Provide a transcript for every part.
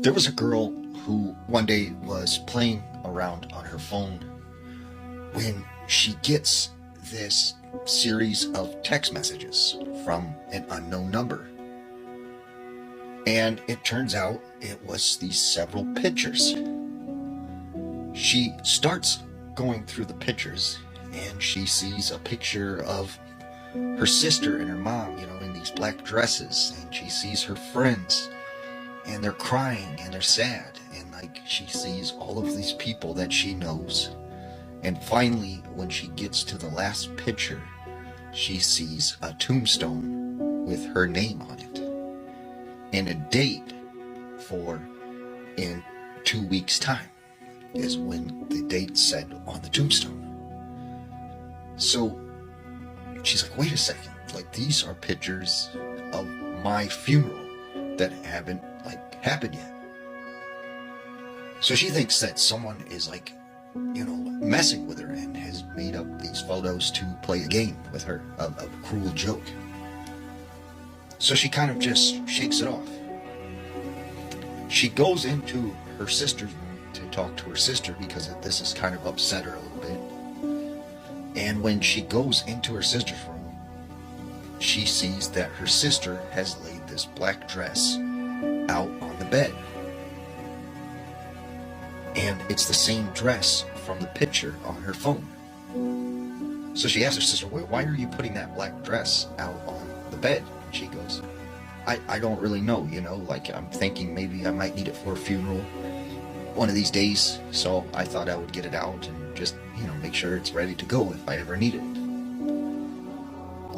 There was a girl who one day was playing around on her phone when she gets this series of text messages from an unknown number. And it turns out it was these several pictures. She starts going through the pictures and she sees a picture of her sister and her mom, in these black dresses, and she sees her friends and they're crying and they're sad, and she sees all of these people that she knows. And finally, when she gets to the last picture, she sees a tombstone with her name on it and a date for in 2 weeks' time is when the date said on the tombstone. So she's like, wait a second, these are pictures of my funeral that haven't happened yet. So she thinks that someone is messing with her and has made up these photos to play a game with her, a cruel joke. So she kind of just shakes it off. She goes into her sister's room to talk to her sister because this has kind of upset her a little bit. And when she goes into her sister's room, she sees that her sister has laid this black dress out on the bed. And it's the same dress from the picture on her phone. So she asks her sister, why are you putting that black dress out on the bed? And she goes, I don't really know, I'm thinking maybe I might need it for a funeral one of these days. So I thought I would get it out and just, make sure it's ready to go if I ever need it.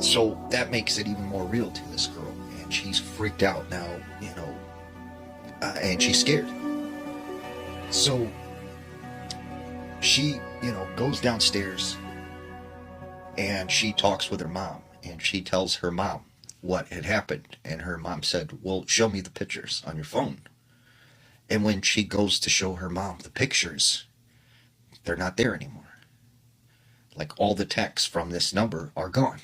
So that makes it even more real to this girl. And she's freaked out now, and she's scared. So she, goes downstairs and she talks with her mom, and she tells her mom what had happened. And her mom said, well, show me the pictures on your phone. And when she goes to show her mom the pictures, they're not there anymore. All the texts from this number are gone.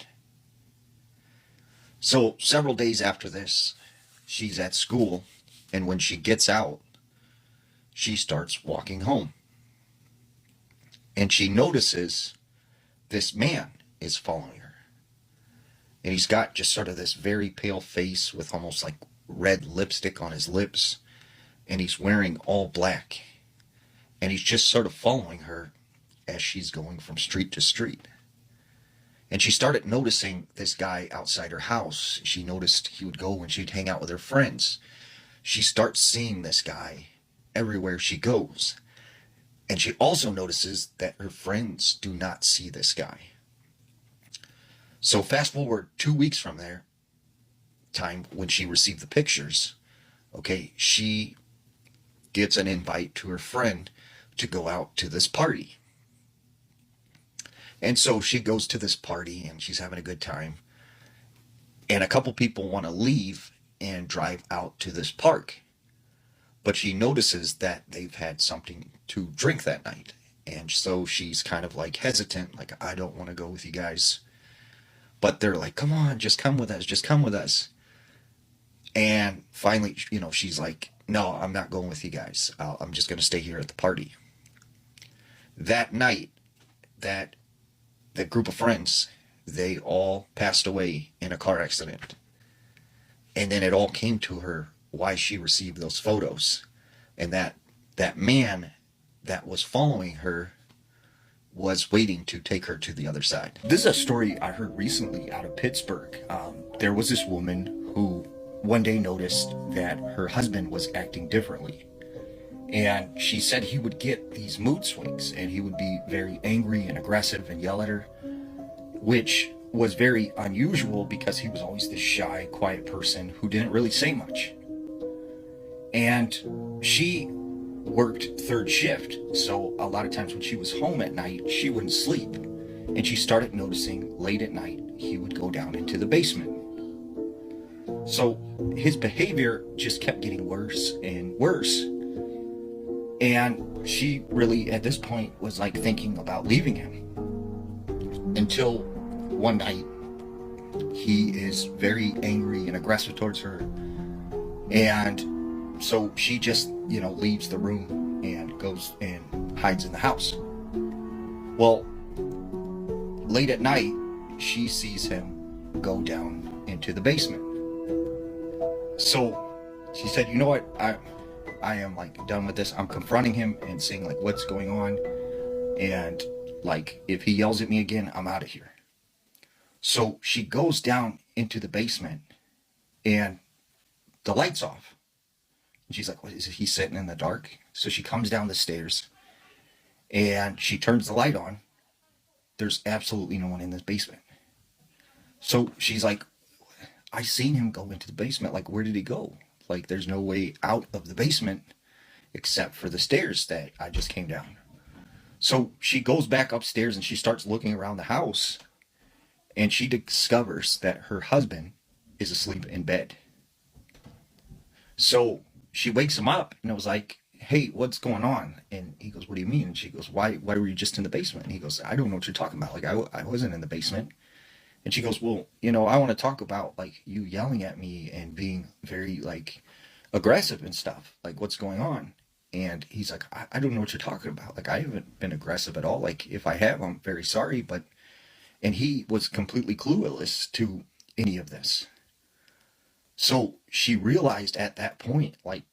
So several days after this, she's at school, and when she gets out, she starts walking home. And she notices this man is following her. And he's got just sort of this very pale face with almost red lipstick on his lips. And he's wearing all black. And he's just sort of following her as she's going from street to street. And she started noticing this guy outside her house. She noticed he would go when she'd hang out with her friends. She starts seeing this guy everywhere she goes. And she also notices that her friends do not see this guy. So fast forward 2 weeks from there, time when she received the pictures, she gets an invite to her friend to go out to this party. And so she goes to this party and she's having a good time. And a couple people want to leave and drive out to this park. But she notices that they've had something to drink that night. And so she's kind of hesitant, I don't want to go with you guys. But they're like, come on, just come with us, just come with us. And finally, she's like, no, I'm not going with you guys. I'm just going to stay here at the party. That night, that group of friends, they all passed away in a car accident. And then it all came to her why she received those photos. And that man that was following her was waiting to take her to the other side. This is a story I heard recently out of Pittsburgh. There was this woman who one day noticed that her husband was acting differently. And she said he would get these mood swings and he would be very angry and aggressive and yell at her, which was very unusual because he was always this shy, quiet person who didn't really say much. And she worked third shift, so a lot of times when she was home at night, she wouldn't sleep. And she started noticing late at night, he would go down into the basement. So his behavior just kept getting worse and worse. And she really, at this point, was thinking about leaving him. Until one night, he is very angry and aggressive towards her. And So she just, leaves the room and goes and hides in the house. Well, late at night, she sees him go down into the basement. So she said, "You know what? I am like done with this. I'm confronting him and saying like what's going on, and like if he yells at me again, I'm out of here." So she goes down into the basement and the light's off. And she's like, "What is it? He's sitting in the dark?" So she comes down the stairs and she turns the light on. There's absolutely no one in this basement. So she's like, "I seen him go into the basement. Like, where did he go? Like, there's no way out of the basement except for the stairs that I just came down." So she goes back upstairs and she starts looking around the house and she discovers that her husband is asleep in bed. So she wakes him up and it was like, "Hey, what's going on?" And he goes, "What do you mean?" And she goes, Why were you just in the basement?" And he goes, "I don't know what you're talking about. Like, I wasn't in the basement." And she goes, "Well, I want to talk about like you yelling at me and being very like aggressive and stuff. Like, what's going on?" And he's like, I don't know what you're talking about. Like, I haven't been aggressive at all. Like, if I have, I'm very sorry. But, and he was completely clueless to any of this. So she realized at that point, like,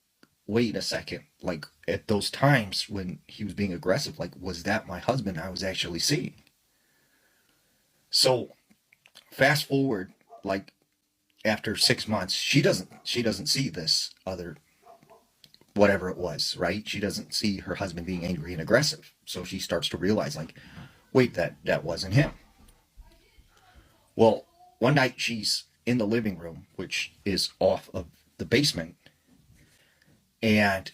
wait a second, like, at those times when he was being aggressive, like, was that my husband I was actually seeing? So fast forward, like, after 6 months, she doesn't see this other whatever it was, right? She doesn't see her husband being angry and aggressive. So she starts to realize, like, wait, that wasn't him. Well, one night she's in the living room, which is off of the basement, and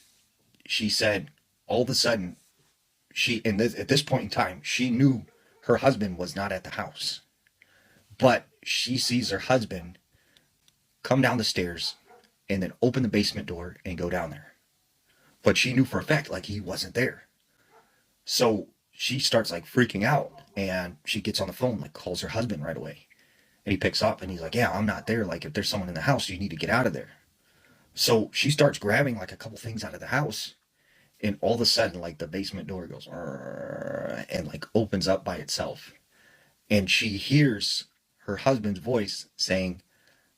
she said all of a sudden, at this point in time, she knew her husband was not at the house, but she sees her husband come down the stairs and then open the basement door and go down there. But she knew for a fact like he wasn't there. So she starts like freaking out and she gets on the phone, like calls her husband right away. And he picks up and he's like, "Yeah, I'm not there. Like, if there's someone in the house, you need to get out of there." So she starts grabbing like a couple things out of the house. And all of a sudden, like the basement door goes and like opens up by itself. And she hears her husband's voice saying,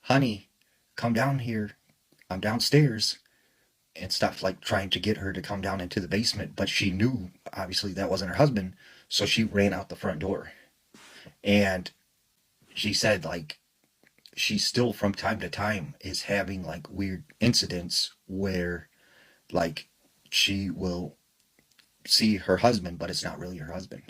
"Honey, come down here. I'm downstairs," and stuff, like trying to get her to come down into the basement. But she knew obviously that wasn't her husband. So she ran out the front door. And she said like she still from time to time is having like weird incidents where like she will see her husband, but it's not really her husband.